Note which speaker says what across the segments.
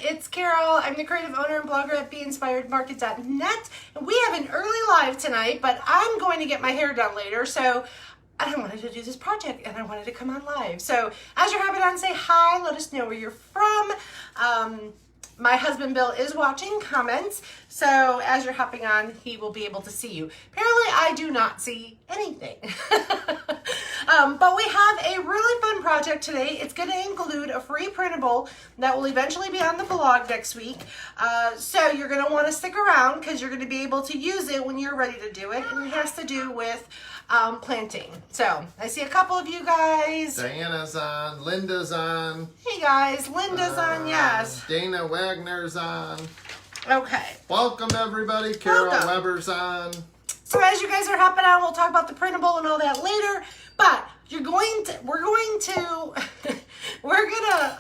Speaker 1: It's Carol. I'm the creative owner and blogger at BeInspiredMarket.net. And we have an early live tonight, but I'm going to get my hair done later, so I wanted to do this project and I wanted to come on live. So as you're hopping on, say hi, let us know where you're from. My husband Bill is watching comments, so as you're hopping on, he will be able to see you. Apparently, I do not see anything. But we have a really fun project today. It's going to include a free printable that will eventually be on the blog next week. So you're going to want to stick around because you're going to be able to use it when you're ready to do it, and it has to do with planting. So I see a couple of you guys.
Speaker 2: Diana's on, Linda's on.
Speaker 1: Hey guys, Linda's on, yes.
Speaker 2: Dana Wagner's on.
Speaker 1: Okay.
Speaker 2: Welcome everybody. Carol
Speaker 1: Welcome.
Speaker 2: Weber's on.
Speaker 1: So as you guys are hopping on, we'll talk about the printable and all that later. But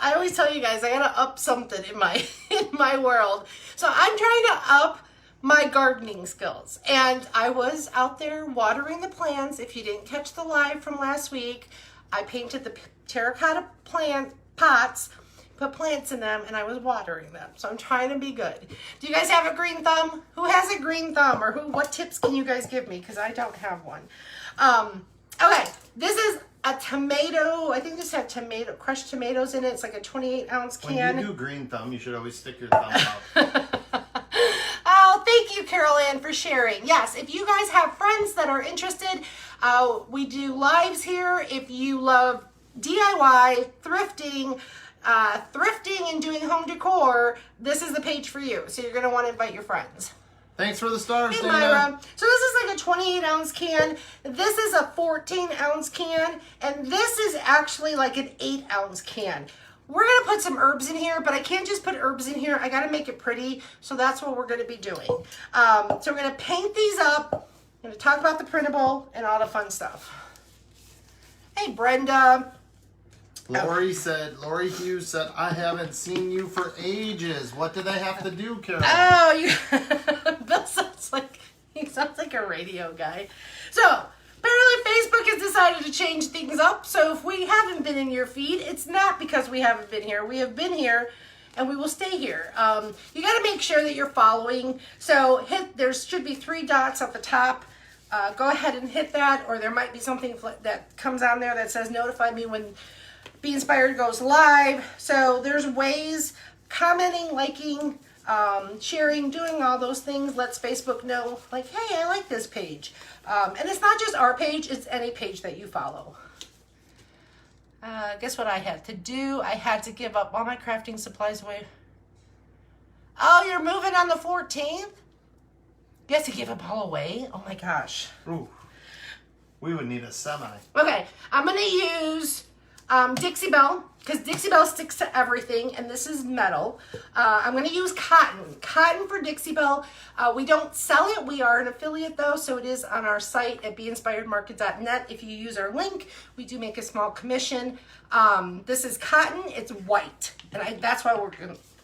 Speaker 1: I always tell you guys, I gotta up something in my world. So I'm trying to up my gardening skills. And I was out there watering the plants. If you didn't catch the live from last week, I painted the terracotta plant pots, put plants in them, and I was watering them. So I'm trying to be good. Do you guys have a green thumb? Who has a green thumb? Or what tips can you guys give me? Because I don't have one. Okay, this is a tomato. I think this had crushed tomatoes in it. It's like a 28-ounce can.
Speaker 2: When you do green thumb, you should always stick your thumb out.
Speaker 1: Oh, thank you, Carol Ann, for sharing. Yes, if you guys have friends that are interested, we do lives here. If you love DIY, thrifting and doing home decor, this is the page for you. So you're going to want to invite your friends.
Speaker 2: Thanks for the stars,
Speaker 1: Hey,
Speaker 2: Dana.
Speaker 1: Myra. So this is like a 28-ounce can. This is a 14-ounce can. And this is actually like an 8-ounce can. We're going to put some herbs in here, but I can't just put herbs in here. I got to make it pretty. So that's what we're going to be doing. So we're going to paint these up. I'm going to talk about the printable and all the fun stuff. Hey, Brenda.
Speaker 2: Lori Hughes said, I haven't seen you for ages. What do they have to do, Carol?
Speaker 1: Oh, Bill sounds like a radio guy. So apparently Facebook has decided to change things up. So if we haven't been in your feed, it's not because we haven't been here. We have been here and we will stay here. You got to make sure that you're following. So there should be 3 dots at the top. Go ahead and hit that, or there might be something that comes on there that says notify me when Be Inspired goes live. So there's ways, commenting, liking, sharing, doing all those things lets Facebook know, like, hey, I like this page. And it's not just our page, it's any page that you follow. Guess what I had to do? I had to give up all my crafting supplies away. Oh, you're moving on the 14th? You have to give them all away? Oh my gosh.
Speaker 2: Ooh, we would need a semi.
Speaker 1: Okay, I'm going to use Dixie Belle, because Dixie Belle sticks to everything, and this is metal. I'm going to use cotton for Dixie Belle. We don't sell it. We are an affiliate, though, so it is on our site at BeInspiredMarket.net. If you use our link, we do make a small commission. This is cotton. It's white, and that's why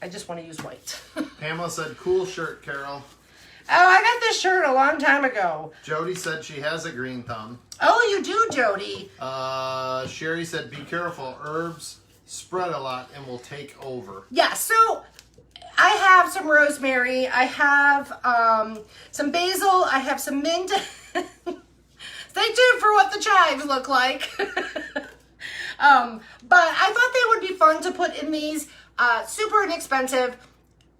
Speaker 1: I just want to use white.
Speaker 2: Pamela said, cool shirt, Carol.
Speaker 1: Oh, I got this shirt a long time ago.
Speaker 2: Jody said she has a green thumb.
Speaker 1: Oh, you do, Jody.
Speaker 2: Sherry said, be careful. Herbs spread a lot and will take over.
Speaker 1: Yeah, so I have some rosemary. I have some basil. I have some mint. Stay tuned for what the chives look like. But I thought they would be fun to put in these. Super inexpensive.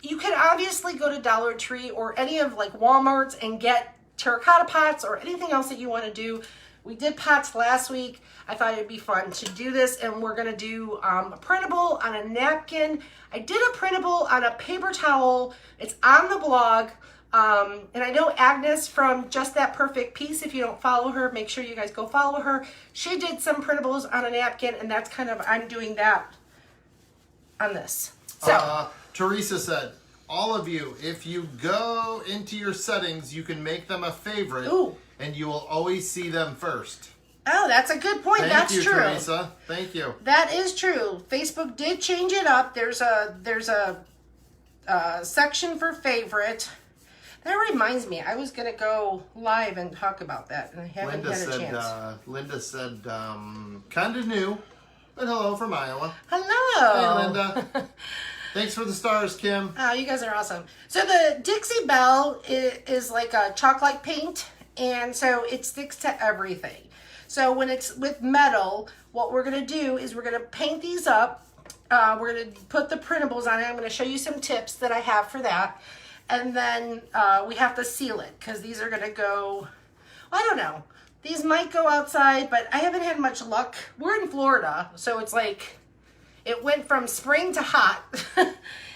Speaker 1: You can obviously go to Dollar Tree or any of like Walmart's and get terracotta pots or anything else that you want to do. We did pots last week. I thought it'd be fun to do this, and we're gonna do a printable on a napkin. I did a printable on a paper towel. It's on the blog. And I know Agnes from Just That Perfect Piece, if you don't follow her, make sure you guys go follow her. She did some printables on a napkin, and that's kind of, I'm doing that on this. So.
Speaker 2: Teresa said, all of you, if you go into your settings, you can make them a favorite. Ooh. And you will always see them first.
Speaker 1: Oh, that's a good point. That's true.
Speaker 2: Thank you, Teresa. Thank you.
Speaker 1: That is true. Facebook did change it up. There's a section for favorite. That reminds me, I was going to go live and talk about that, and I haven't had a chance.
Speaker 2: Linda said, kind of new, but hello from Iowa.
Speaker 1: Hello.
Speaker 2: Hey, Linda. Thanks for the stars, Kim.
Speaker 1: Oh, you guys are awesome. So the Dixie Belle is like a chalk-like paint, and so it sticks to everything. So when it's with metal, what we're going to do is we're going to paint these up. We're going to put the printables on it. I'm going to show you some tips that I have for that. And then we have to seal it because these are going to go, I don't know. These might go outside, but I haven't had much luck. We're in Florida, so it's like it went from spring to hot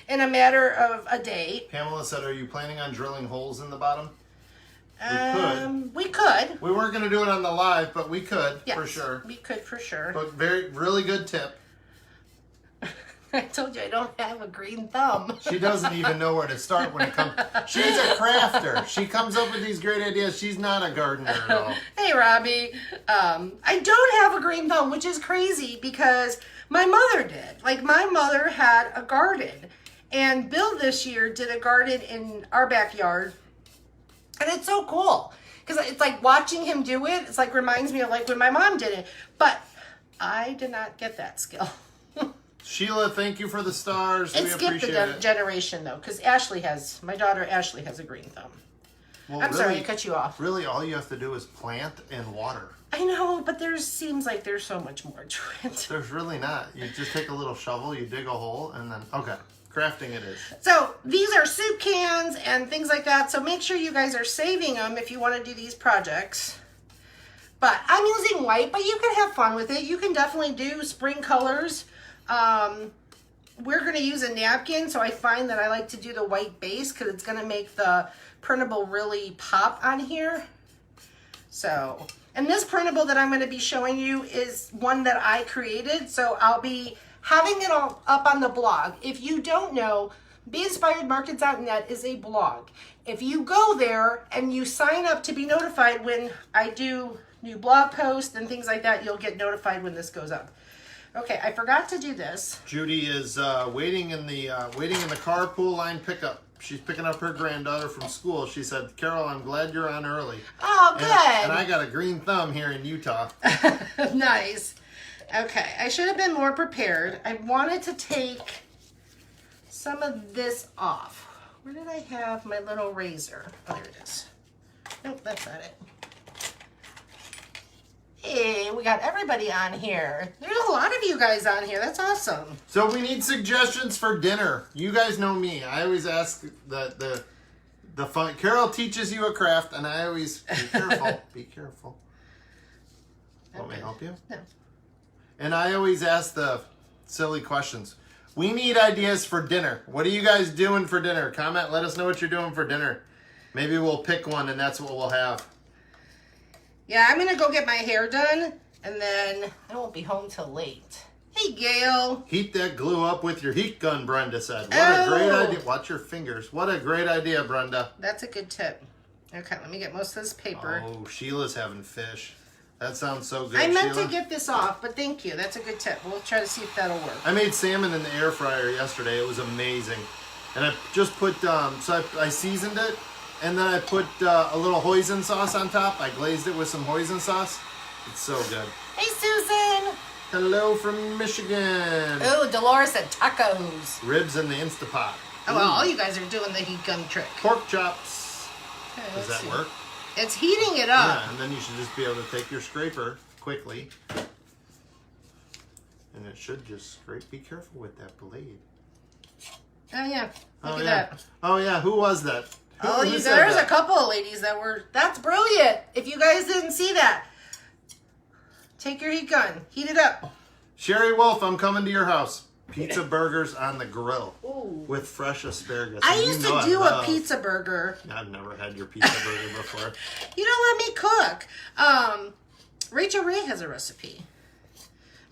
Speaker 1: in a matter of a day.
Speaker 2: Pamela said, are you planning on drilling holes in the bottom?
Speaker 1: We could.
Speaker 2: We weren't going to do it on the live, but we could,
Speaker 1: yes,
Speaker 2: for sure.
Speaker 1: We could, for sure.
Speaker 2: But really good tip.
Speaker 1: I told you I don't have a green thumb.
Speaker 2: She doesn't even know where to start when it comes. She's a crafter. She comes up with these great ideas. She's not a gardener at all.
Speaker 1: Hey, Robbie. I don't have a green thumb, which is crazy because my mother did. Like, my mother had a garden. And Bill this year did a garden in our backyard. And it's so cool. Because it's like watching him do it. It's like reminds me of like when my mom did it. But I did not get that skill.
Speaker 2: Sheila, thank you for the stars.
Speaker 1: It
Speaker 2: we
Speaker 1: skipped
Speaker 2: appreciate
Speaker 1: the
Speaker 2: it.
Speaker 1: generation though, because my daughter Ashley has a green thumb.
Speaker 2: Well,
Speaker 1: I'm sorry, I cut you off.
Speaker 2: Really, all you have to do is plant and water.
Speaker 1: I know, but seems like there's so much more to it.
Speaker 2: There's really not. You just take a little shovel, you dig a hole, and then, okay, crafting it is.
Speaker 1: So these are soup cans and things like that, so make sure you guys are saving them if you want to do these projects. But I'm using white, but you can have fun with it. You can definitely do spring colors. We're going to use a napkin, so I find that I like to do the white base because it's going to make the printable really pop on here. So, and this printable that I'm going to be showing you is one that I created, so I'll be having it all up on the blog. If you don't know, BeInspiredMarket.net is a blog. If you go there and you sign up to be notified when I do new blog posts and things like that, you'll get notified when this goes up. Okay, I forgot to do this.
Speaker 2: Judy is waiting in the carpool line pickup. She's picking up her granddaughter from school. She said, Carol, I'm glad you're on early.
Speaker 1: Oh, good.
Speaker 2: And I got a green thumb here in Utah.
Speaker 1: Nice. Okay, I should have been more prepared. I wanted to take some of this off. Where did I have my little razor? Oh, there it is. Nope, that's not it. Hey, we got everybody on here. There's a lot of you guys on here. That's awesome.
Speaker 2: So we need suggestions for dinner. You guys know me. I always ask the fun. Carol teaches you a craft, and I always be careful. Be careful. Want me to help you?
Speaker 1: No.
Speaker 2: And I always ask the silly questions. We need ideas for dinner. What are you guys doing for dinner? Comment. Let us know what you're doing for dinner. Maybe we'll pick one, and that's what we'll have.
Speaker 1: Yeah, I'm going to go get my hair done, and then I won't be home till late. Hey, Gail.
Speaker 2: Heat that glue up with your heat gun, Brenda said. What a great idea. Watch your fingers. What a great idea, Brenda.
Speaker 1: That's a good tip. Okay, let me get most of this paper.
Speaker 2: Oh, Sheila's having fish. That sounds so good,
Speaker 1: I meant
Speaker 2: Sheila.
Speaker 1: to get this off, but thank you. That's a good tip. We'll try to see if that'll work.
Speaker 2: I made salmon in the air fryer yesterday. It was amazing. And I just put, so I seasoned it. And then I put a little hoisin sauce on top. I glazed it with some hoisin sauce. It's so good.
Speaker 1: Hey, Susan.
Speaker 2: Hello from Michigan.
Speaker 1: Oh, Dolores said tacos.
Speaker 2: Ribs in the Instapot.
Speaker 1: Oh, well, all you guys are doing the heat gun trick.
Speaker 2: Pork chops.
Speaker 1: Okay,
Speaker 2: Does that work?
Speaker 1: It's heating it up.
Speaker 2: Yeah, and then you should just be able to take your scraper quickly. And it should just scrape. Be careful with that blade.
Speaker 1: Oh, yeah. Look at
Speaker 2: yeah.
Speaker 1: that.
Speaker 2: Oh, yeah. Who was that? Who said
Speaker 1: there's
Speaker 2: that?
Speaker 1: a couple of ladies that were, that's brilliant. If you guys didn't see that, take your heat gun, heat it up.
Speaker 2: Sherry Wolf, I'm coming to your house. Pizza burgers on the grill.
Speaker 1: Ooh.
Speaker 2: With fresh asparagus.
Speaker 1: I used to do a pizza burger.
Speaker 2: I've never had your pizza burger before.
Speaker 1: You don't let me cook. Rachel Ray has a recipe.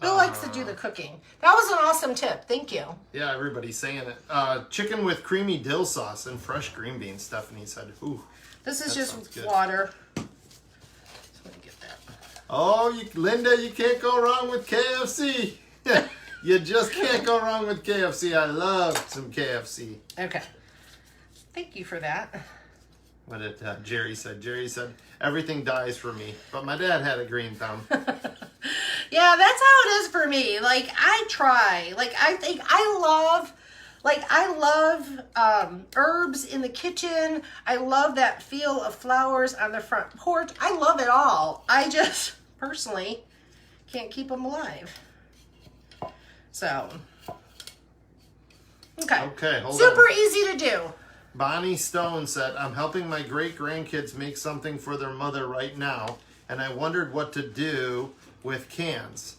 Speaker 1: Bill likes to do the cooking. That was an awesome tip. Thank you.
Speaker 2: Yeah, everybody's saying it. Chicken with creamy dill sauce and fresh green beans, Stephanie said. Ooh.
Speaker 1: This is just water. So let me get that.
Speaker 2: Oh, Linda, you can't go wrong with KFC. You just can't go wrong with KFC. I love some KFC.
Speaker 1: Okay. Thank you for that.
Speaker 2: What did Jerry said? Jerry said, everything dies for me. But my dad had a green thumb.
Speaker 1: Yeah, that's how it is for me. Like, I try. Like, I think I love Like, I love herbs in the kitchen. I love that feel of flowers on the front porch. I love it all. I just, personally, can't keep them alive. So, okay.
Speaker 2: Hold on.
Speaker 1: Super easy to do.
Speaker 2: Bonnie Stone said, I'm helping my great-grandkids make something for their mother right now, and I wondered what to do with cans.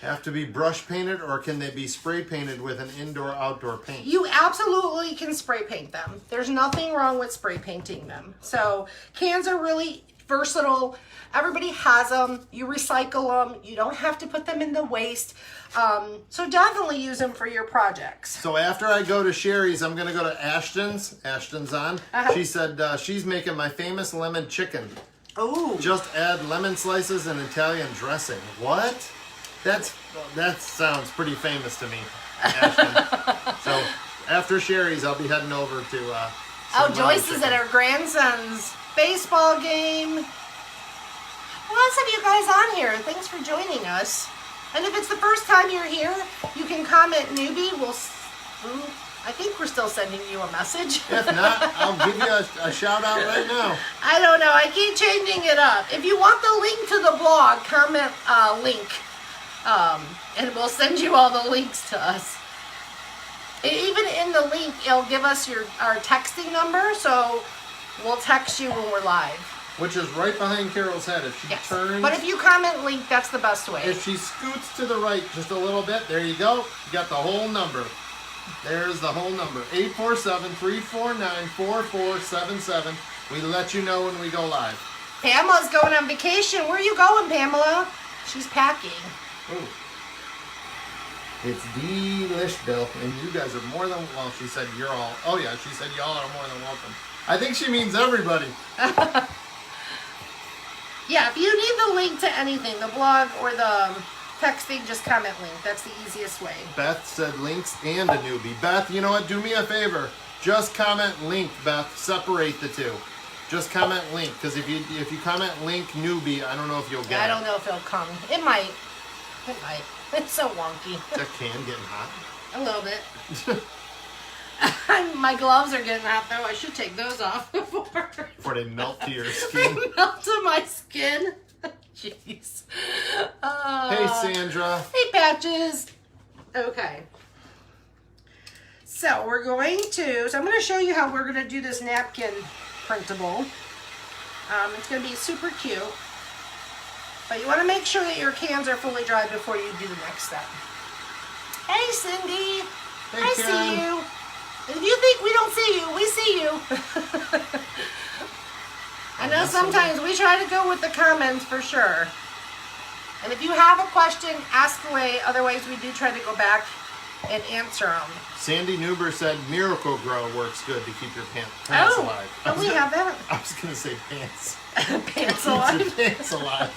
Speaker 2: Have to be brush painted, or can they be spray painted with an indoor-outdoor paint?
Speaker 1: You absolutely can spray paint them. There's nothing wrong with spray painting them. So cans are really versatile. Everybody has them. You recycle them. You don't have to put them in the waste. So definitely use them for your projects.
Speaker 2: So after I go to Sherry's, I'm going to go to Ashton's. Ashton's on. She said she's making my famous lemon chicken.
Speaker 1: Oh.
Speaker 2: Just add lemon slices and Italian dressing. What? That sounds pretty famous to me, Ashton. So after Sherry's, I'll be heading over to
Speaker 1: Joyce is at her grandson's baseball game. Lots of you guys on here. Thanks for joining us. And if it's the first time you're here, you can comment newbie. I think we're still sending you a message.
Speaker 2: If not, I'll give you a shout out right now.
Speaker 1: I don't know. I keep changing it up. If you want the link to the blog, comment link. And we'll send you all the links to us. Even in the link, it'll give us our texting number, so we'll text you when we're live.
Speaker 2: Which is right behind Carol's head. If she turns...
Speaker 1: But if you comment link, that's the best way.
Speaker 2: If she scoots to the right just a little bit, there you go. You got the whole number. There's the whole number. 847-349-4477. We let you know when we go live.
Speaker 1: Pamela's going on vacation. Where are you going, Pamela? She's packing.
Speaker 2: Ooh. It's delish, Bill. And you guys are more than... Well, she said you're all... Oh, yeah, she said y'all are more than welcome. I think she means everybody.
Speaker 1: Yeah, if you need the link to anything, the blog or the texting, just comment link. That's the easiest way.
Speaker 2: Beth said links and a newbie. Beth, you know what? Do me a favor. Just comment link, Beth. Separate the two. Just comment link, because if you comment link newbie, I don't know if you'll get it.
Speaker 1: I don't know if it'll come. It might. It might. It's so wonky.
Speaker 2: Is that can getting hot?
Speaker 1: A little bit. My gloves are getting hot, though. I should take those off
Speaker 2: before they melt to your skin.
Speaker 1: They melt to my skin. Jeez.
Speaker 2: Hey, Sandra.
Speaker 1: Hey, Patches. Okay. So I'm going to show you how we're going to do this napkin printable. It's going to be super cute. But you want to make sure that your cans are fully dry before you do the next step. Hey, Cindy.
Speaker 2: Hey,
Speaker 1: I
Speaker 2: Karen.
Speaker 1: see you. If you think we don't see you, we see you. I know sometimes we try to go with the comments for sure. And if you have a question, ask away. Otherwise, we do try to go back and answer them.
Speaker 2: Sandy Newber said Miracle Grow works good to keep your pants alive.
Speaker 1: Oh, we have that.
Speaker 2: I was going to say pants.
Speaker 1: Pants alive.
Speaker 2: Keeps your pants alive.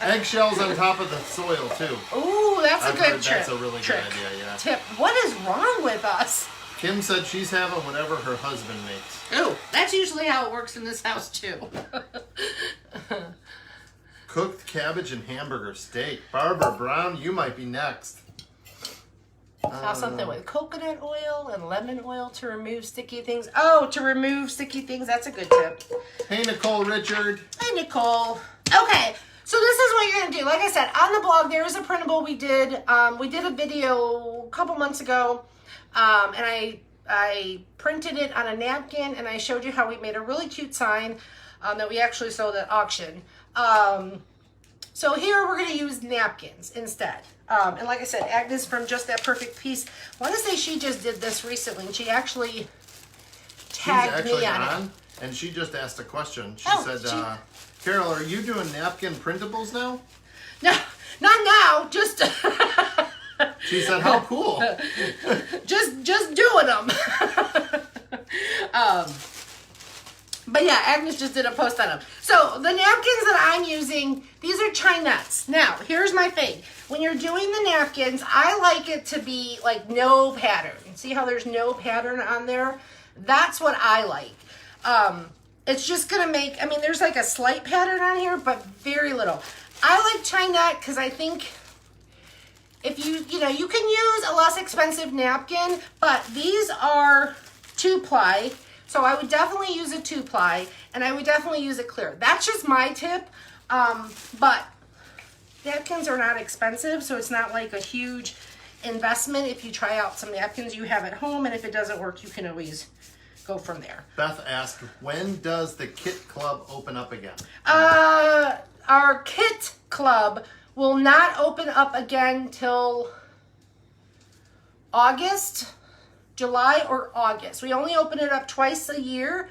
Speaker 2: Eggshells on top of the soil, too.
Speaker 1: Ooh, that's a good trick.
Speaker 2: That's a really good idea, yeah.
Speaker 1: Tip. What is wrong with us?
Speaker 2: Kim said she's having whatever her husband makes.
Speaker 1: Oh, that's usually how it works in this house, too.
Speaker 2: Cooked cabbage and hamburger steak. Barbara Brown, you might be next.
Speaker 1: Have something with coconut oil and lemon oil to remove sticky things. Oh, to remove sticky things. That's a good tip.
Speaker 2: Hey, Nicole Richard.
Speaker 1: Hey, Nicole. Okay, so this is what you're going to do. Like I said, on the blog, there is a printable we did. We did a video a couple months ago, and I printed it on a napkin, and I showed you how we made a really cute sign that we actually sold at auction. So here we're going to use napkins instead. And like I said, Agnes from Just That Perfect Piece, I want to say she just did this recently, and she actually tagged me on it.
Speaker 2: And she just asked a question. She said, Carol, are you doing napkin printables now?
Speaker 1: No, not now, just...
Speaker 2: She said, how cool.
Speaker 1: just doing them. But yeah, Agnes just did a post on them. So the napkins that I'm using, these are chinettes. Now, here's my thing. When you're doing the napkins, I like it to be like no pattern. See how there's no pattern on there? That's what I like. It's just going to make, I mean, there's like a slight pattern on here, but very little. I like chinette because I think if you can use a less expensive napkin, but these are 2-ply. So I would definitely use a 2-ply, and I would definitely use it clear. That's just my tip. But napkins are not expensive, so it's not like a huge investment if you try out some napkins you have at home, and if it doesn't work, you can always go from there.
Speaker 2: Beth asked, when does the Kit Club open up again?
Speaker 1: Our Kit Club will not open up again till August, July or August. We only open it up twice a year,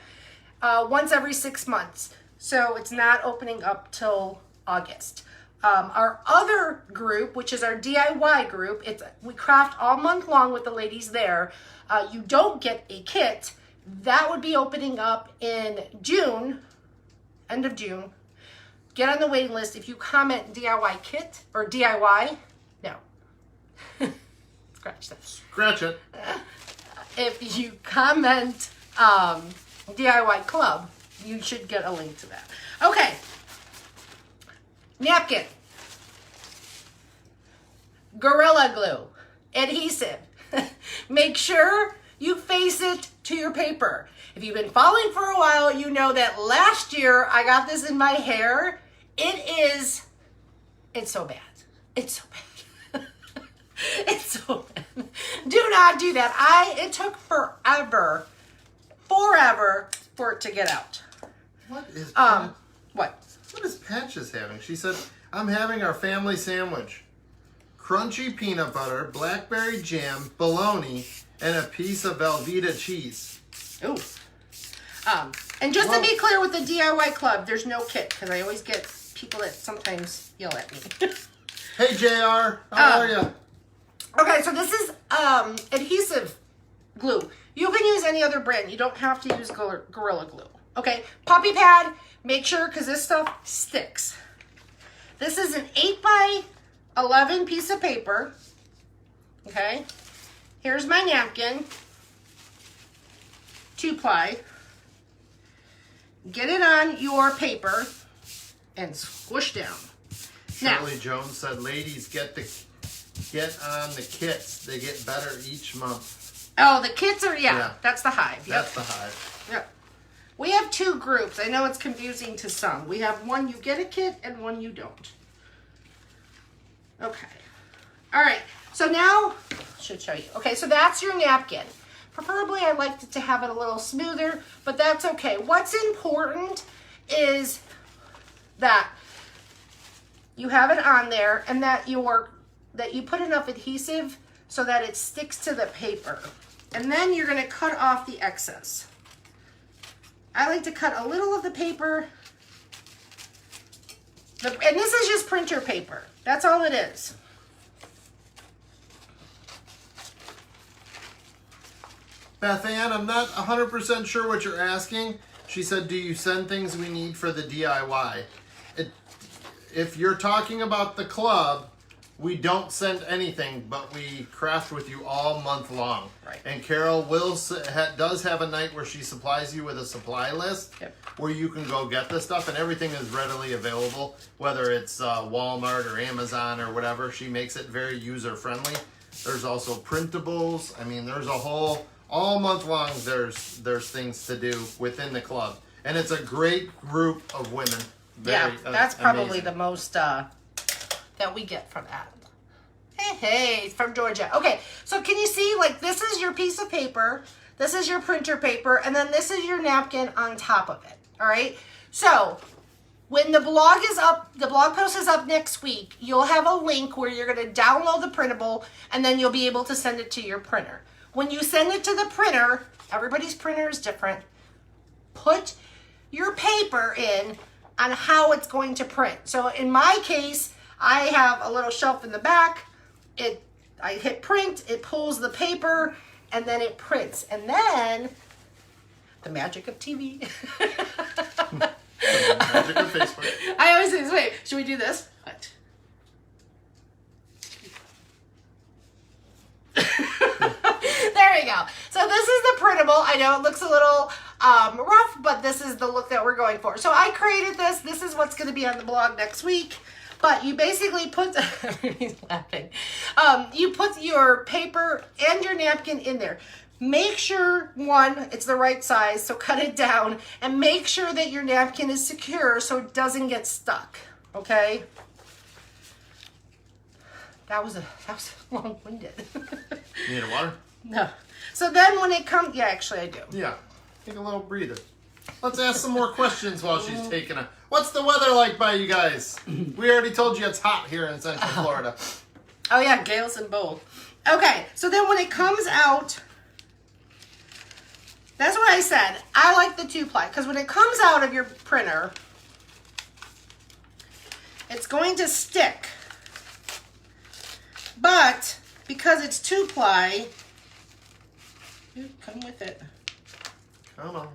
Speaker 1: once every 6 months. So it's not opening up till August. Our other group, which is our DIY group, we craft all month long with the ladies there. You don't get a kit. That would be opening up in June, end of June. Get on the waiting list. If you comment DIY kit or DIY, no. Scratch that.
Speaker 2: Scratch it.
Speaker 1: If you comment DIY club, you should get a link to that. Okay. Napkin. Gorilla Glue. Adhesive. Make sure you face it to your paper. If you've been following for a while, you know that last year I got this in my hair. It's so bad. It's so bad. It's so bad. Do not do that. It took forever for it to get out.
Speaker 2: What is
Speaker 1: what?
Speaker 2: What is Patches having? She said, I'm having our family sandwich. Crunchy peanut butter, blackberry jam, bologna, and a piece of Velveeta cheese.
Speaker 1: Ooh. And just to be clear with the DIY club, there's no kit, because I always get people that sometimes yell at me.
Speaker 2: Hey, JR. How are you?
Speaker 1: Okay, so this is adhesive glue. You can use any other brand. You don't have to use Gorilla Glue. Okay, Poppy Pad, make sure, because this stuff sticks. This is an 8x11 piece of paper. Okay, here's my napkin. 2-ply. Get it on your paper and squish down.
Speaker 2: Shirley Jones said, ladies, get on the kits. They get better each month.
Speaker 1: Oh, the kits are, yeah. That's the Hive. Yep.
Speaker 2: That's the Hive.
Speaker 1: Yep. We have 2 groups. I know it's confusing to some. We have one you get a kit and one you don't. Okay. All right. So now, I should show you. Okay, so that's your napkin. Preferably, I like to have it a little smoother, but that's okay. What's important is that you have it on there and that you put enough adhesive so that it sticks to the paper. And then you're going to cut off the excess. I like to cut a little of the paper. And this is just printer paper. That's all it is.
Speaker 2: Beth Ann, I'm not 100% sure what you're asking. She said, do you send things we need for the DIY? If you're talking about the club, we don't send anything, but we craft with you all month long.
Speaker 1: Right.
Speaker 2: And Carol does have a night where she supplies you with a supply list.
Speaker 1: Yep.
Speaker 2: Where you can go get the stuff, and everything is readily available, whether it's Walmart or Amazon or whatever. She makes it very user-friendly. There's also printables. I mean, there's a whole... All month long, there's things to do within the club. And it's a great group of women.
Speaker 1: That's probably
Speaker 2: amazing.
Speaker 1: the most that we get from that. Hey, it's from Georgia. Okay, so can you see, like, this is your piece of paper, this is your printer paper, and then this is your napkin on top of it, all right? So, when the blog is up, the blog post is up next week, you'll have a link where you're going to download the printable, and then you'll be able to send it to your printer. When you send it to the printer, everybody's printer is different, put your paper in on how it's going to print. So in my case, I have a little shelf in the back. I hit print, it pulls the paper, and then it prints. And then, the magic of TV.
Speaker 2: The magic of Facebook.
Speaker 1: I always say, wait, should we do this? What? There we go. So this is the printable. I know it looks a little rough, but this is the look that we're going for. So I created this. This is what's going to be on the blog next week. But you basically put, he's laughing. You put your paper and your napkin in there. Make sure, one, it's the right size, so cut it down, and make sure that your napkin is secure so it doesn't get stuck, okay? That was long-winded.
Speaker 2: You need a water?
Speaker 1: No. So then when it comes, yeah, actually I do.
Speaker 2: Yeah. Take a little breather. Let's ask some more questions while she's taking a... What's the weather like by you guys? We already told you it's hot here in Central Florida.
Speaker 1: Oh yeah, gales and bold. Okay, so then when it comes out, that's what I said. I like the 2-ply because when it comes out of your printer, it's going to stick. But because it's 2-ply, come with it.
Speaker 2: Come on.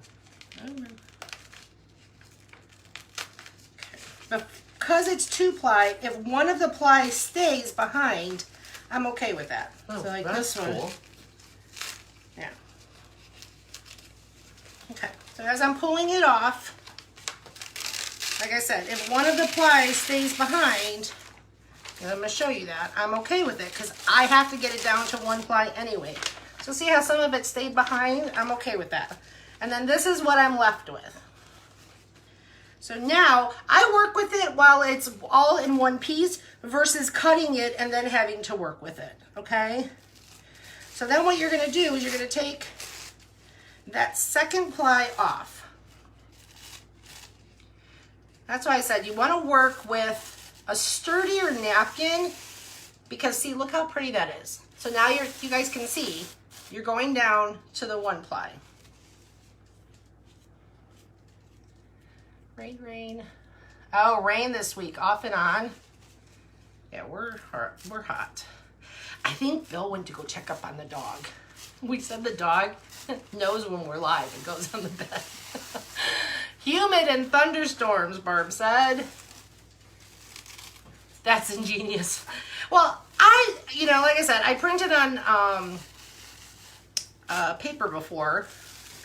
Speaker 1: Okay. Because it's 2-ply, if one of the plies stays behind, I'm okay with that.
Speaker 2: Oh,
Speaker 1: so like
Speaker 2: that's
Speaker 1: this one.
Speaker 2: cool.
Speaker 1: Yeah. Okay. So as I'm pulling it off, like I said, if one of the plies stays behind, and I'm going to show you that, I'm okay with it because I have to get it down to 1 ply anyway. So see how some of it stayed behind? I'm okay with that. And then this is what I'm left with. So now I work with it while it's all in one piece versus cutting it and then having to work with it, okay? So then what you're gonna do is you're gonna take that 2nd ply off. That's why I said you wanna work with a sturdier napkin because see, look how pretty that is. So now you guys can see, you're going down to the 1 ply. Rain. Oh, rain this week, off and on. Yeah, we're hot. I think Bill went to go check up on the dog. We said the dog knows when we're live and goes on the bed. Humid and thunderstorms, Barb said. That's ingenious. Well, like I said, I printed on paper before,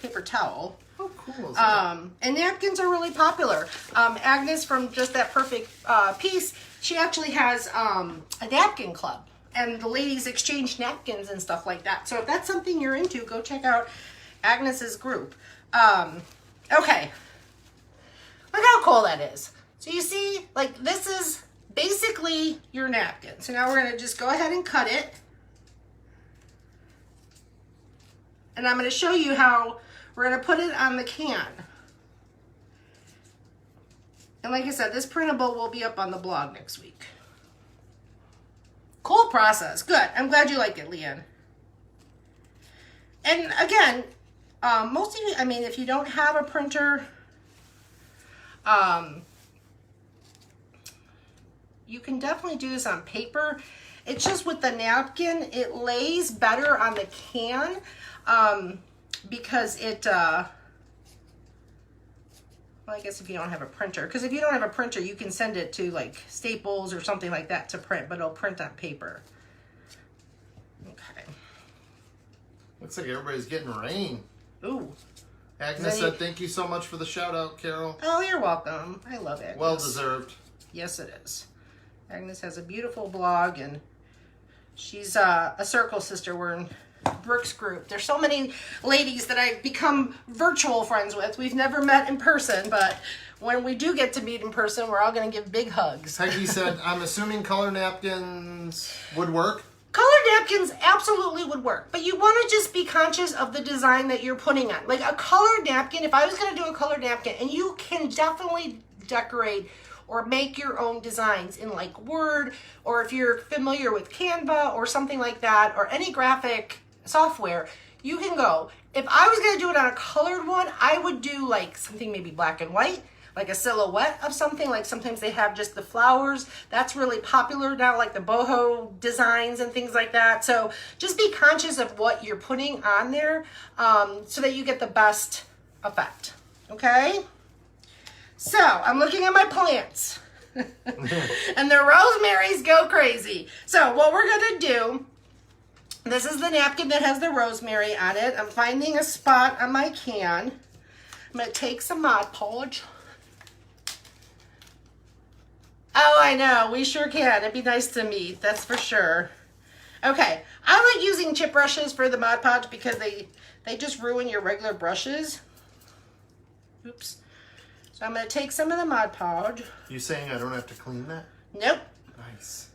Speaker 1: paper towel.
Speaker 2: How cool is
Speaker 1: And napkins are really popular. Agnes from Just That Perfect Piece, she actually has a napkin club. And the ladies exchange napkins and stuff like that. So if that's something you're into, go check out Agnes's group. Okay. Look how cool that is. So you see, like this is basically your napkin. So now we're going to just go ahead and cut it. And I'm going to show you how we're going to put it on the can. And like I said, this printable will be up on the blog next week. Cool process. Good. I'm glad you like it, Leanne. And again, most of you, I mean, if you don't have a printer, you can definitely do this on paper. It's just with the napkin, it lays better on the can because it, well, I guess if you don't have a printer, because if you don't have a printer, you can send it to like Staples or something like that to print, but it'll print on paper. Okay.
Speaker 2: Looks like everybody's getting rain.
Speaker 1: Ooh.
Speaker 2: Agnes said, thank you so much for the shout out, Carol.
Speaker 1: Oh, you're welcome. I love Agnes.
Speaker 2: Well deserved.
Speaker 1: Yes, it is. Agnes has a beautiful blog, and she's a Circle sister. We're in Brooks group. There's so many ladies that I've become virtual friends with. We've never met in person, but when we do get to meet in person, we're all going to give big hugs.
Speaker 2: Peggy said, I'm assuming color napkins would work.
Speaker 1: Color napkins absolutely would work, but you want to just be conscious of the design that you're putting on. Like a colored napkin, if I was going to do a colored napkin, and you can definitely decorate or make your own designs in like Word, or if you're familiar with Canva or something like that, or any graphic software, you can go. If I was going to do it on a colored one, I would do like something maybe black and white, like a silhouette of something. Like sometimes they have just the flowers. That's really popular now, like the boho designs and things like that. So just be conscious of what you're putting on there so that you get the best effect. Okay? So I'm looking at my plants and the rosemaries go crazy. So what we're going to do, this is the napkin that has the rosemary on it. I'm finding a spot on my can. I'm going to take some Mod Podge. Oh, I know. We sure can. It'd be nice to meet. That's for sure. Okay. I like using chip brushes for the Mod Podge because they just ruin your regular brushes. Oops. So I'm going to take some of the Mod Podge.
Speaker 2: You saying I don't have to clean that?
Speaker 1: Nope.
Speaker 2: Nice.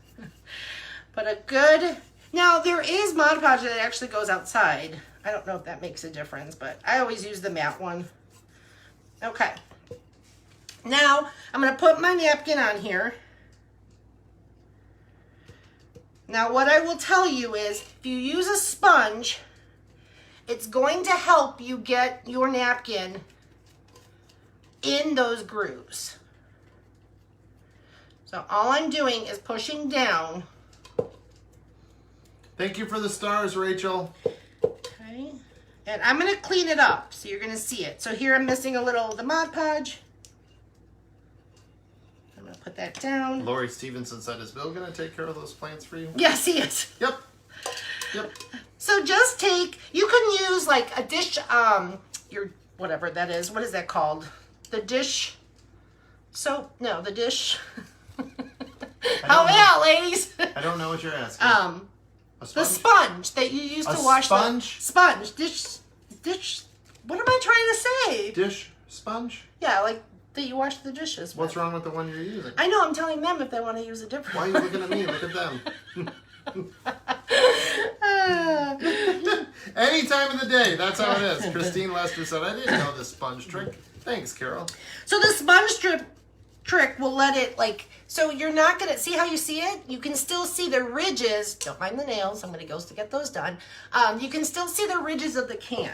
Speaker 1: But a good... Now, there is Mod Podge that actually goes outside. I don't know if that makes a difference, but I always use the matte one. Okay. Now, I'm going to put my napkin on here. Now, what I will tell you is, if you use a sponge, it's going to help you get your napkin in those grooves. So all I'm doing is pushing down.
Speaker 2: Thank you for the stars, Rachel.
Speaker 1: Okay. And I'm going to clean it up so you're going to see it. So here I'm missing a little of the Mod Podge. I'm going to put that down.
Speaker 2: Lori Stevenson said, is Bill going to take care of those plants for you?
Speaker 1: Yes, he is.
Speaker 2: Yep. Yep.
Speaker 1: So just take, you can use like a dish, your, whatever that is. What is that called? The dish soap? No, the dish. Help me out, ladies.
Speaker 2: I don't know what you're asking.
Speaker 1: The sponge that you use to wash
Speaker 2: sponge?
Speaker 1: Sponge. Dish. What am I trying to say?
Speaker 2: Dish sponge?
Speaker 1: Yeah, like that you wash the dishes with.
Speaker 2: What's wrong with the one you're using?
Speaker 1: I know, I'm telling them if they want to use a different
Speaker 2: Why are you looking at me? Look at them. Any time of the day, that's how it is. Christine Lester said, I didn't know this sponge trick. Thanks, Carol.
Speaker 1: So the sponge trick will let it like, so you're not going to, see how you see it? You can still see the ridges. Don't mind the nails. I'm going to go to get those done. You can still see the ridges of the can.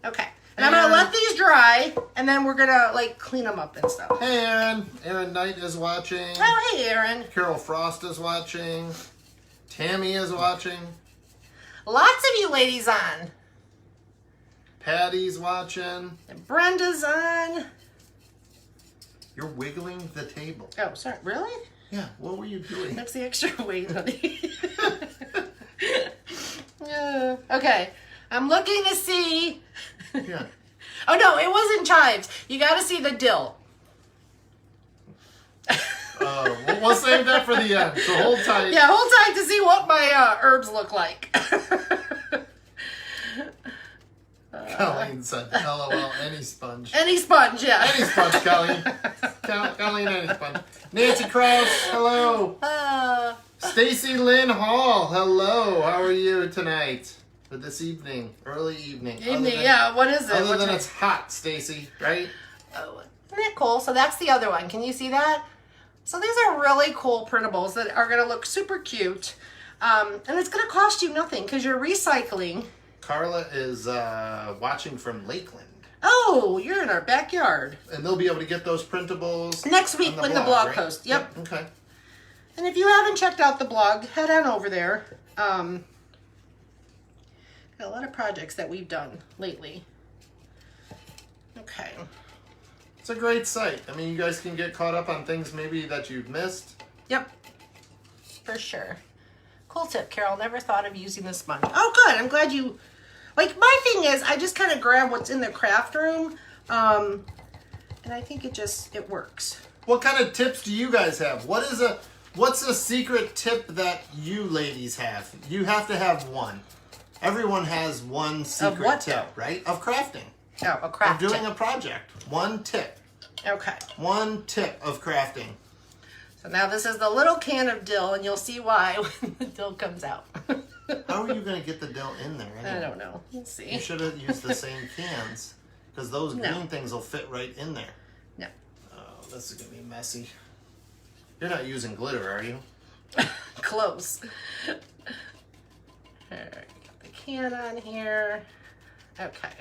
Speaker 1: Okay. And I'm going to let these dry, and then we're going to like clean them up and stuff.
Speaker 2: Hey, Aaron. Aaron Knight is watching.
Speaker 1: Oh, hey, Aaron.
Speaker 2: Carol Frost is watching. Tammy is watching.
Speaker 1: Lots of you ladies on.
Speaker 2: Patty's watching.
Speaker 1: And Brenda's on.
Speaker 2: You're wiggling the table.
Speaker 1: Oh, sorry. Really?
Speaker 2: Yeah, what were you doing?
Speaker 1: That's the extra weight, honey. Okay. I'm looking to see.
Speaker 2: Yeah.
Speaker 1: Oh, no, it wasn't chives. You got to see the dill.
Speaker 2: We'll save that for the end, so hold tight.
Speaker 1: Yeah, hold tight to see what my herbs look like.
Speaker 2: Colleen said, LOL, any sponge.
Speaker 1: Any sponge, yeah.
Speaker 2: Any sponge, Colleen. Colleen, any sponge. Nancy Krause, hello. Stacy Lynn Hall, hello. How are you tonight? For this evening, early evening.
Speaker 1: Yeah, what is it?
Speaker 2: Other than it's hot, Stacy, right?
Speaker 1: Oh, isn't that cool? So that's the other one. Can you see that? So these are really cool printables that are going to look super cute. And it's going to cost you nothing because you're recycling.
Speaker 2: Carla is watching from Lakeland.
Speaker 1: Oh, you're in our backyard.
Speaker 2: And they'll be able to get those printables
Speaker 1: next week when the blog
Speaker 2: right?
Speaker 1: posts. Yep.
Speaker 2: Okay.
Speaker 1: And if you haven't checked out the blog, head on over there. Got a lot of projects that we've done lately. Okay.
Speaker 2: It's a great site. I mean, you guys can get caught up on things maybe that you've missed.
Speaker 1: Yep. For sure. Cool tip, Carol. Never thought of using the sponge. Oh, good. I'm glad you... Like, my thing is, I just kind of grab what's in the craft room. And I think it works.
Speaker 2: What kind of tips do you guys have? What's a secret tip that you ladies have? You have to have one. Everyone has one secret tip, right? Of crafting.
Speaker 1: Oh, a craft
Speaker 2: Of doing
Speaker 1: tip.
Speaker 2: a project. One tip.
Speaker 1: Okay.
Speaker 2: One tip of crafting.
Speaker 1: So now this is the little can of dill, and you'll see why when the dill comes out.
Speaker 2: How are you going to get the dill in there anyway?
Speaker 1: I don't know. Let's see.
Speaker 2: You should have used the same cans, because those green things will fit right in there.
Speaker 1: No.
Speaker 2: Oh, this is going to be messy. You're not using glitter, are you?
Speaker 1: Close. Alright, got the can on here. Okay.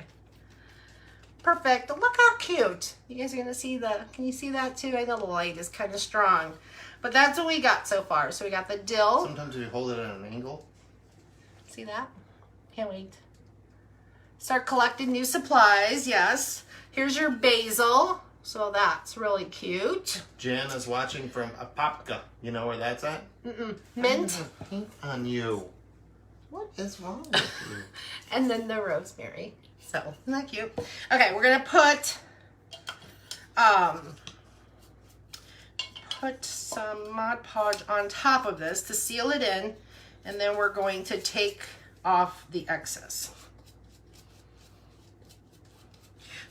Speaker 1: Perfect. Look how cute. You guys are going to see can you see that too? I know the light is kind of strong. But that's what we got so far. So we got the dill.
Speaker 2: Sometimes you hold it at an angle.
Speaker 1: See that? Can't wait. Start collecting new supplies, yes. Here's your basil. So that's really cute.
Speaker 2: Jan is watching from Apopka. You know where that's at?
Speaker 1: Mint.
Speaker 2: Paint on you. What is wrong with you?
Speaker 1: And then the rosemary. So, isn't that cute? Okay, we're going to put put some Mod Podge on top of this to seal it in, and then we're going to take off the excess.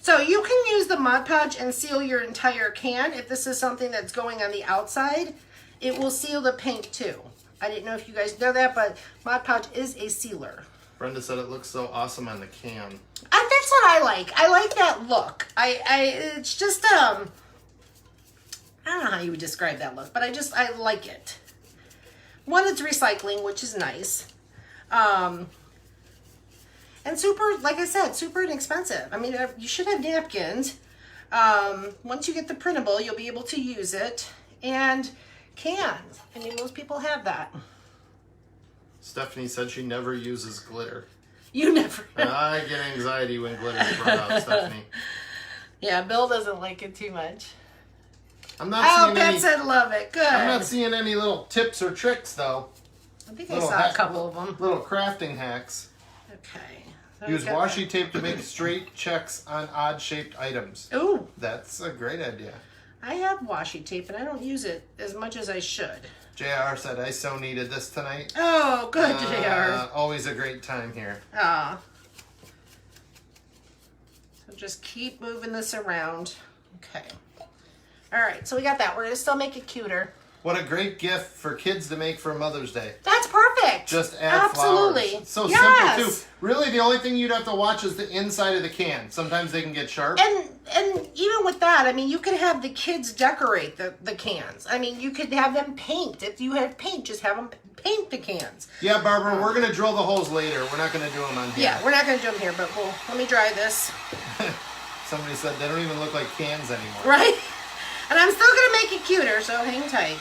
Speaker 1: So you can use the Mod Podge and seal your entire can. If this is something that's going on the outside, it will seal the paint too. I didn't know if you guys know that, but Mod Podge is a sealer.
Speaker 2: Brenda said it looks so awesome on the can.
Speaker 1: That's what I like. I like that look. It's just, I don't know how you would describe that look, but I like it. One, it's recycling, which is nice. And super, like I said, super inexpensive. I mean, you should have napkins. Once you get the printable, you'll be able to use it. And cans. I mean, most people have that.
Speaker 2: Stephanie said she never uses glitter.
Speaker 1: You never.
Speaker 2: I get anxiety when glitter is brought out, Stephanie.
Speaker 1: Yeah, Bill doesn't like it too much.
Speaker 2: I'm not seeing
Speaker 1: Pat
Speaker 2: any.
Speaker 1: said love it. Good.
Speaker 2: I'm not seeing any little tips or tricks though.
Speaker 1: I think I saw a couple of them.
Speaker 2: Little crafting hacks.
Speaker 1: Okay. So
Speaker 2: Use washi tape to make straight checks on odd-shaped items.
Speaker 1: Ooh.
Speaker 2: That's a great idea.
Speaker 1: I have washi tape, and I don't use it as much as I should.
Speaker 2: JR said, I so needed this tonight.
Speaker 1: Oh, good, JR.
Speaker 2: Always a great time here.
Speaker 1: Ah. So just keep moving this around. Okay. All right, so we got that. We're going to still make it cuter.
Speaker 2: What a great gift for kids to make for Mother's Day.
Speaker 1: That's perfect.
Speaker 2: Just add
Speaker 1: Absolutely.
Speaker 2: flowers. So
Speaker 1: yes.
Speaker 2: simple, too. Really, the only thing you'd have to watch is the inside of the can. Sometimes they can get sharp.
Speaker 1: And even with that, I mean, you could have the kids decorate the cans. I mean, you could have them paint. If you have paint, just have them paint the cans.
Speaker 2: Yeah, Barbara, we're going to drill the holes later. We're not going to do them on here.
Speaker 1: Yeah, we're not going to do them here, but let me dry this.
Speaker 2: Somebody said they don't even look like cans anymore.
Speaker 1: Right? And I'm still going to make it cuter, so hang tight.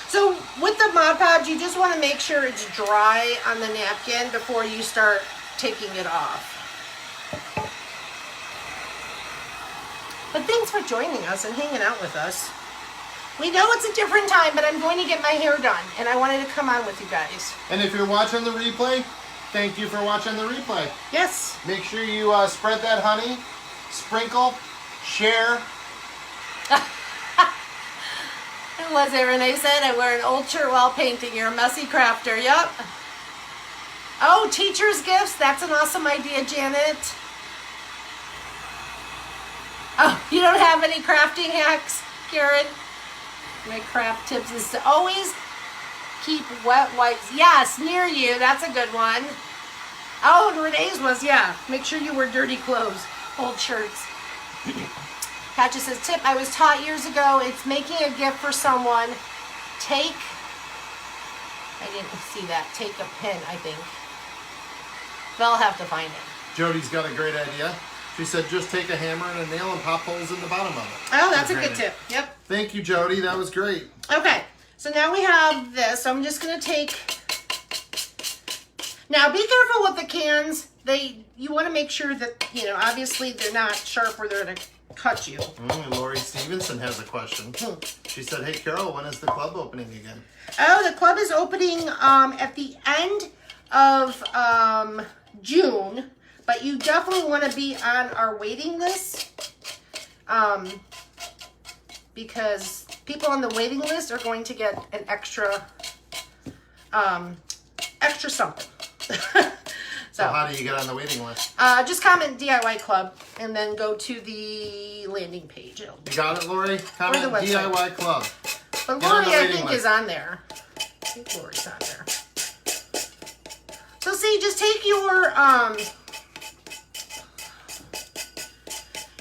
Speaker 1: So with the Mod Podge, you just want to make sure it's dry on the napkin before you start taking it off. But thanks for joining us and hanging out with us. We know it's a different time, but I'm going to get my hair done, and I wanted to come on with you guys.
Speaker 2: And if you're watching the replay, thank you for watching the replay.
Speaker 1: Yes.
Speaker 2: Make sure you spread that honey, sprinkle, share.
Speaker 1: Was it Renee said, I wear an old shirt while painting. You're a messy crafter. Yep. Oh, teacher's gifts. That's an awesome idea, Janet. Oh, you don't have any crafting hacks, Karen? My craft tips is to always keep wet wipes. Yes, near you. That's a good one. Oh, and Renee's was, yeah. Make sure you wear dirty clothes, old shirts. Katja says, tip I was taught years ago, it's making a gift for someone. I didn't see that. Take a pin, I think. They'll have to find it.
Speaker 2: Jody's got a great idea. She said just take a hammer and a nail and pop holes in the bottom of it.
Speaker 1: Oh, that's a good tip. Yep.
Speaker 2: Thank you, Jody. That was great.
Speaker 1: Okay, so now we have this. So I'm just going to take... Now, be careful with the cans. You want to make sure that, obviously they're not sharp or they're going to cut you.
Speaker 2: Lori Stevenson has a question. She said, hey, Carol, when is the club opening again?
Speaker 1: Oh, the club is opening at the end of June, but you definitely want to be on our waiting list because people on the waiting list are going to get an extra something.
Speaker 2: So how do you get on the waiting list?
Speaker 1: Just comment DIY Club and then go to the landing page.
Speaker 2: You got it, Lori? Comment DIY Club.
Speaker 1: But Lori, I think, is on there. I think Lori's on there. So see, just take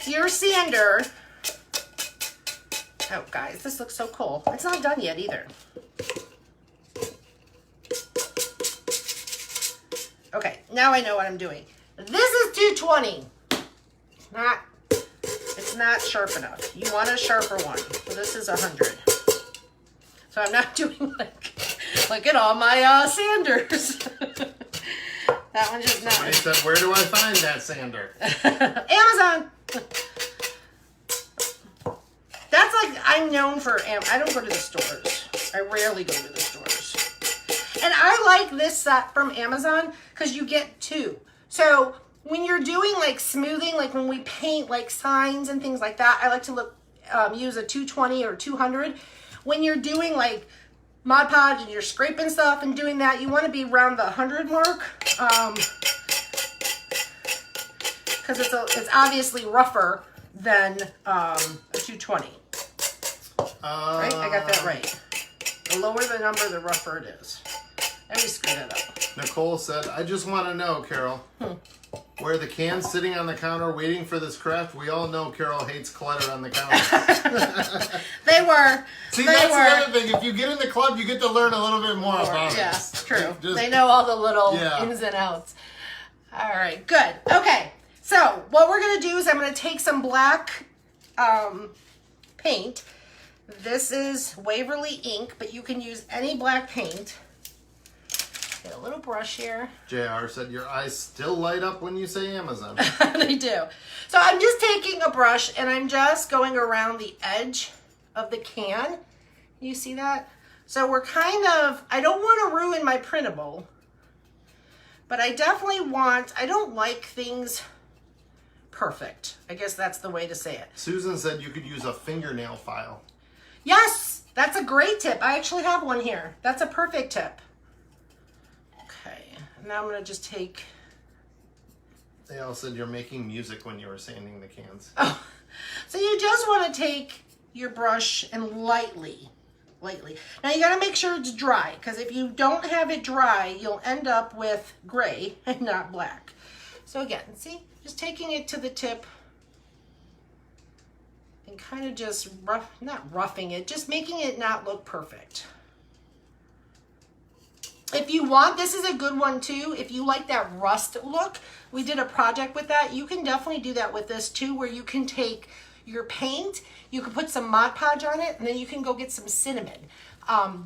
Speaker 1: your sander. Oh, guys, this looks so cool. It's not done yet either. Okay, now I know what I'm doing. This is 220. It's not sharp enough. You want a sharper one. So this is 100. So I'm not doing look at all my sanders. That one's just not.
Speaker 2: Somebody said, where do I find that sander?
Speaker 1: Amazon. That's like, I'm known for, I don't go to the stores. I rarely go to the stores. And I like this set from Amazon because you get two. So when you're doing like smoothing, like when we paint like signs and things like that, I like to look use a 220 or 200. When you're doing like Mod Podge and you're scraping stuff and doing that, you want to be around the 100 mark. Because it's obviously rougher than a 220. Right? I got that right. The lower the number, the rougher it is. Let me screw that up.
Speaker 2: Nicole said, I just want to know, Carol, where the can's sitting on the counter waiting for this craft, we all know Carol hates clutter on the counter.
Speaker 1: They were.
Speaker 2: See,
Speaker 1: they
Speaker 2: that's
Speaker 1: were.
Speaker 2: the other thing. If you get in the club, you get to learn a little bit more about it.
Speaker 1: Yeah, true.
Speaker 2: Just-
Speaker 1: They know all the little
Speaker 2: Yeah.
Speaker 1: ins and outs. All right, good. Okay, so what we're going to do is I'm going to take some black paint. This is Waverly ink, but you can use any black paint. Get a little brush here.
Speaker 2: JR said, your eyes still light up when you say Amazon.
Speaker 1: They do. So I'm just taking a brush and I'm just going around the edge of the can. You see that? So we're kind of, I don't want to ruin my printable, but I definitely want, I don't like things perfect. I guess that's the way to say it.
Speaker 2: Susan said you could use a fingernail file.
Speaker 1: Yes, that's a great tip. I actually have one here. That's a perfect tip. Okay, now I'm going to just take...
Speaker 2: They all said you're making music when you were sanding the cans.
Speaker 1: Oh, so you just want to take your brush and lightly. Now you got to make sure it's dry, because if you don't have it dry, you'll end up with gray and not black. So again, see, just taking it to the tip and kind of just not roughing it, just making it not look perfect. If you want, this is a good one too. If you like that rust look, we did a project with that. You can definitely do that with this too, where you can take your paint, you can put some Mod Podge on it, and then you can go get some cinnamon.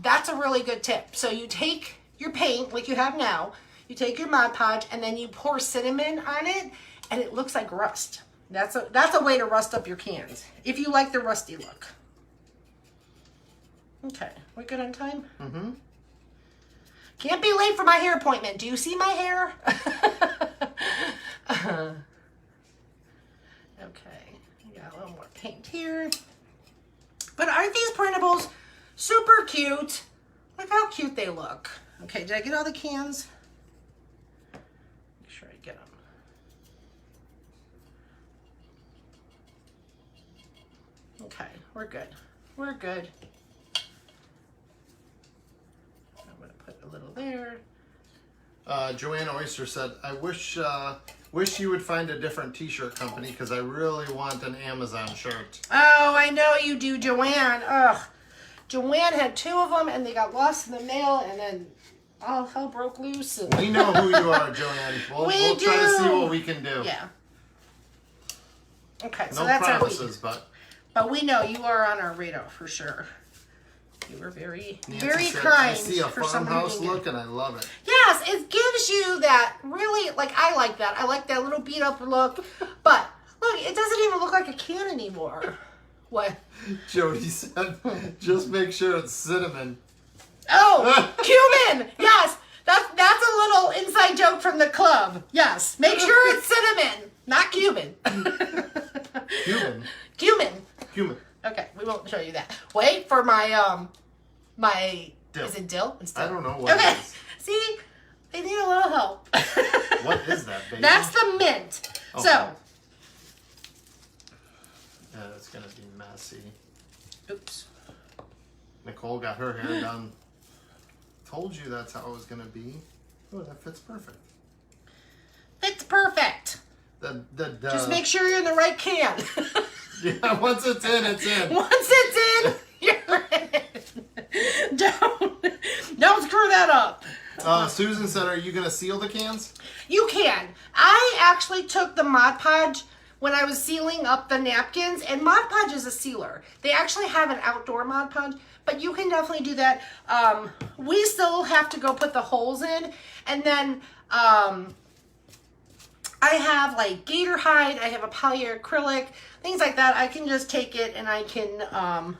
Speaker 1: That's a really good tip. So you take your paint like you have now, you take your Mod Podge, and then you pour cinnamon on it, and it looks like rust. That's a way to rust up your cans, if you like the rusty look. Okay, we're good on time?
Speaker 2: Mm-hmm.
Speaker 1: Can't be late for my hair appointment. Do you see my hair? Okay, got a little more paint here. But aren't these printables super cute? Look how cute they look. Okay, did I get all the cans? Make sure I get them. Okay, we're good. We're good. I'm gonna put a little there.
Speaker 2: Joanne Oyster said, I wish you would find a different t-shirt company because I really want an Amazon shirt.
Speaker 1: Oh, I know you do, Joanne. Ugh. Joanne had 2 of them and they got lost in the mail, and then all hell broke loose. And
Speaker 2: We know who you are, Joanne. We'll try to see what we can do.
Speaker 1: Yeah. Okay, so
Speaker 2: No
Speaker 1: that's
Speaker 2: promises,
Speaker 1: but we know you are on our radar for sure. You were very
Speaker 2: Nancy said,
Speaker 1: kind.
Speaker 2: I see a
Speaker 1: for someone
Speaker 2: farmhouse
Speaker 1: who didn't
Speaker 2: look and I love it.
Speaker 1: Yes, it gives you that really, like, I like that. I like that little beat up look. But look, it doesn't even look like a can anymore. What?
Speaker 2: Jody said, just make sure it's cinnamon.
Speaker 1: Oh, cumin. Yes, that's a little inside joke from the club. Yes, make sure it's cinnamon, not cumin.
Speaker 2: Cumin.
Speaker 1: Cumin. Okay, we won't show you that. Wait for my my
Speaker 2: Dill.
Speaker 1: Is it dill? It's dill.
Speaker 2: I don't know what
Speaker 1: Okay,
Speaker 2: it is.
Speaker 1: see, they need a little help.
Speaker 2: What is that, baby?
Speaker 1: That's the mint.
Speaker 2: Okay.
Speaker 1: So,
Speaker 2: it's going to be messy.
Speaker 1: oops.
Speaker 2: Nicole got her hair done. Told you that's how it was going to be. Oh, that fits perfect.
Speaker 1: It's perfect. Just make sure you're in the right can.
Speaker 2: Yeah, once it's in, it's in.
Speaker 1: Once it's in, you're in. Don't screw that up.
Speaker 2: Susan said, are you going to seal the cans?
Speaker 1: You can. I actually took the Mod Podge when I was sealing up the napkins, and Mod Podge is a sealer. They actually have an outdoor Mod Podge, but you can definitely do that. We still have to go put the holes in, and then I have like gator hide, I have a polyacrylic, things like that. I can just take it and I can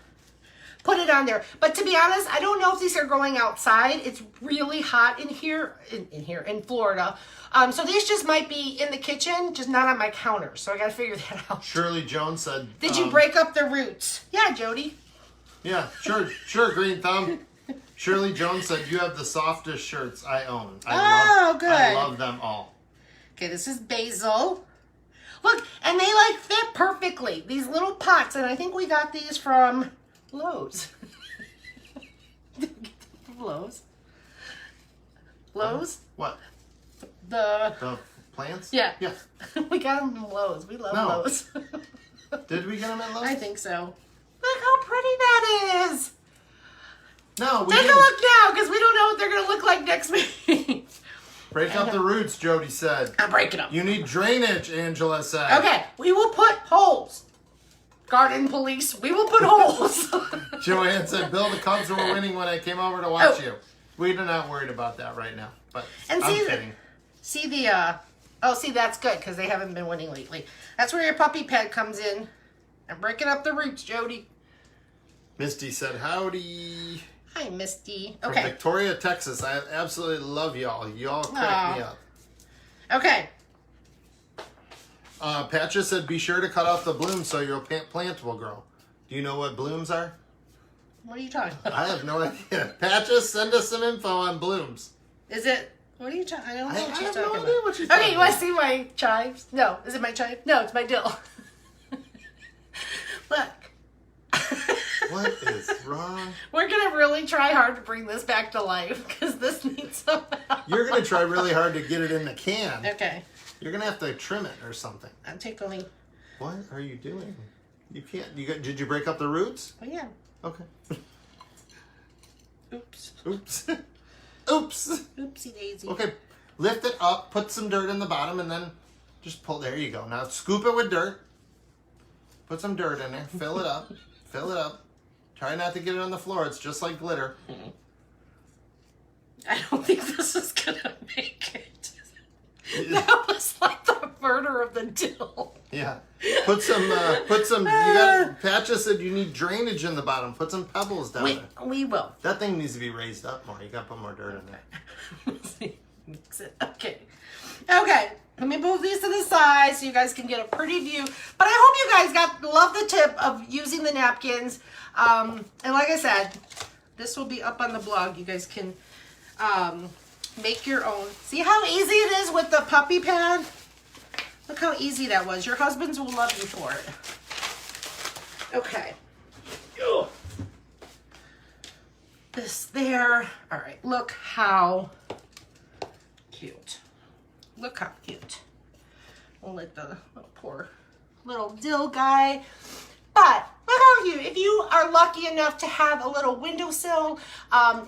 Speaker 1: put it on there. But to be honest, I don't know if these are growing outside. It's really hot in here, in Florida. So these just might be in the kitchen, just not on my counter. So I got to figure that out.
Speaker 2: Shirley Jones said,
Speaker 1: Did you break up the roots? Yeah, Jody.
Speaker 2: Yeah, sure, Green Thumb. Shirley Jones said, you have the softest shirts I own.
Speaker 1: Good.
Speaker 2: I love them all.
Speaker 1: Okay, this is basil. Look, and they like fit perfectly. These little pots, and I think we got these from Lowe's. Lowe's? Lowe's?
Speaker 2: What?
Speaker 1: The
Speaker 2: plants?
Speaker 1: Yeah.
Speaker 2: Yeah.
Speaker 1: We got them from Lowe's. We love Lowe's.
Speaker 2: Did we get them at Lowe's?
Speaker 1: I think so. Look how pretty that is.
Speaker 2: No, we
Speaker 1: Take
Speaker 2: didn't.
Speaker 1: a look now, because we don't know what they're going to look like next week.
Speaker 2: Break up the roots, Jody said.
Speaker 1: I'm breaking them.
Speaker 2: You need drainage, Angela said.
Speaker 1: Okay, we will put holes. Garden police, we will put holes.
Speaker 2: Joanne said, Bill, the Cubs were winning when I came over to watch you. We're not worried about that right now, but
Speaker 1: and
Speaker 2: I'm kidding.
Speaker 1: See that's good, because they haven't been winning lately. That's where your puppy pad comes in. I'm breaking up the roots, Jody.
Speaker 2: Misty said, howdy.
Speaker 1: Hi, Misty.
Speaker 2: From
Speaker 1: Okay.
Speaker 2: Victoria, Texas. I absolutely love y'all. Y'all crack me up.
Speaker 1: Okay.
Speaker 2: Patcha said, be sure to cut off the blooms so your plant will grow. Do you know what blooms are?
Speaker 1: What are you talking about?
Speaker 2: I have no idea. Patcha, send us some info on blooms.
Speaker 1: Is it... What are you talking... I don't know what she's
Speaker 2: have
Speaker 1: talking
Speaker 2: no
Speaker 1: about.
Speaker 2: idea what she's talking
Speaker 1: Okay, you want to see my chives? No. Is it my chive? No, it's my dill. Look.
Speaker 2: What is wrong?
Speaker 1: We're going to really try hard to bring this back to life, because this needs some help.
Speaker 2: You're going to try really hard to get it in the can.
Speaker 1: Okay.
Speaker 2: You're going to have to trim it or something.
Speaker 1: I'm tickling.
Speaker 2: What are you doing? You can't. Did you break up the roots?
Speaker 1: Oh, yeah.
Speaker 2: Okay.
Speaker 1: Oops.
Speaker 2: Oops. Oops.
Speaker 1: Oopsie daisy.
Speaker 2: Okay. Lift it up, put some dirt in the bottom, and then just pull. There you go. Now scoop it with dirt. Put some dirt in there. Fill it up. Fill it up. Try not to get it on the floor. It's just like glitter.
Speaker 1: I don't think this is going to make it. That was like the murder of the dill.
Speaker 2: Yeah. Put some, Patcha said you need drainage in the bottom. Put some pebbles down there.
Speaker 1: We will.
Speaker 2: That thing needs to be raised up more. You gotta put more dirt in there.
Speaker 1: Mix it. Okay. Okay. Let me move these to the side so you guys can get a pretty view. But I hope you guys love the tip of using the napkins. And like I said, this will be up on the blog. You guys can make your own. See how easy it is with the puppy pad? Look how easy that was. Your husbands will love you for it. Okay. This there. All right. Look how cute. Look how cute. We'll let the poor little dill guy. But look how cute. If you are lucky enough to have a little windowsill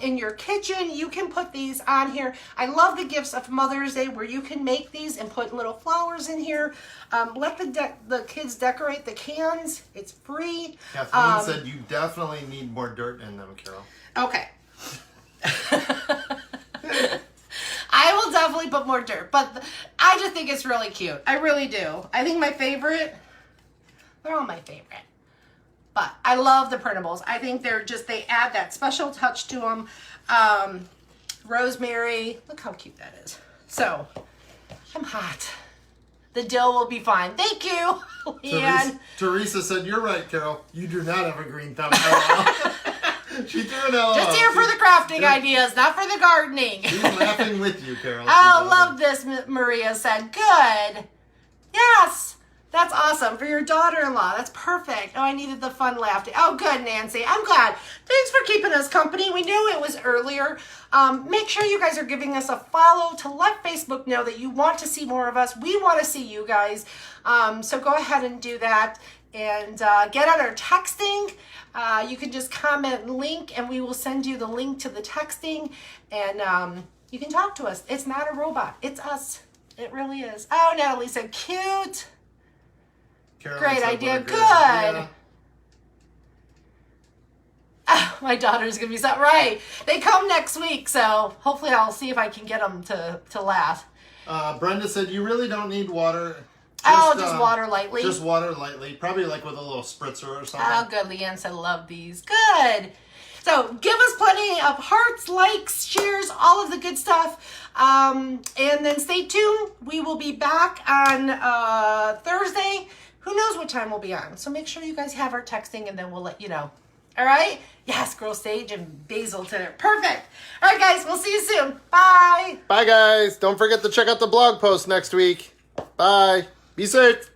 Speaker 1: in your kitchen, you can put these on here. I love the gifts of Mother's Day where you can make these and put little flowers in here. Let the kids decorate the cans. It's free.
Speaker 2: Kathleen said you definitely need more dirt in them, Carol.
Speaker 1: Okay. I will definitely put more dirt, but I just think it's really cute. I really do. I think they're all my favorite. But I love the printables. I think they add that special touch to them. Rosemary, look how cute that is. So, I'm hot. The dill will be fine. Thank you, Leanne.
Speaker 2: Teresa said, you're right, Carol. You do not have a green thumb. LOL. She threw an LOL.
Speaker 1: Just here for the crafting ideas, not for the gardening.
Speaker 2: She's laughing with you, Carol.
Speaker 1: Oh, love this, Maria said. Good. Yes. That's awesome. For your daughter-in-law. That's perfect. Oh, I needed the fun laughter. Oh, good, Nancy. I'm glad. Thanks for keeping us company. We knew it was earlier. Make sure you guys are giving us a follow to let Facebook know that you want to see more of us. We want to see you guys. So go ahead and do that. And get on our texting. You can just comment link and we will send you the link to the texting. And you can talk to us. It's not a robot. It's us. It really is. Oh, Natalie said cute. Great idea. Good.
Speaker 2: Idea.
Speaker 1: Oh, my daughter's going to be so right. They come next week, so hopefully I'll see if I can get them to last.
Speaker 2: Brenda said, you really don't need water
Speaker 1: Just water lightly.
Speaker 2: Just water lightly. Probably like with a little spritzer or something.
Speaker 1: Oh, good. Leanne said, love these. Good. So give us plenty of hearts, likes, shares, all of the good stuff. And then stay tuned. We will be back on Thursday. Who knows what time we'll be on. So make sure you guys have our texting and then we'll let you know. All right? Yes, Girl Stage and Basil today. Perfect. All right, guys. We'll see you soon. Bye.
Speaker 2: Bye, guys. Don't forget to check out the blog post next week. Bye. Be safe.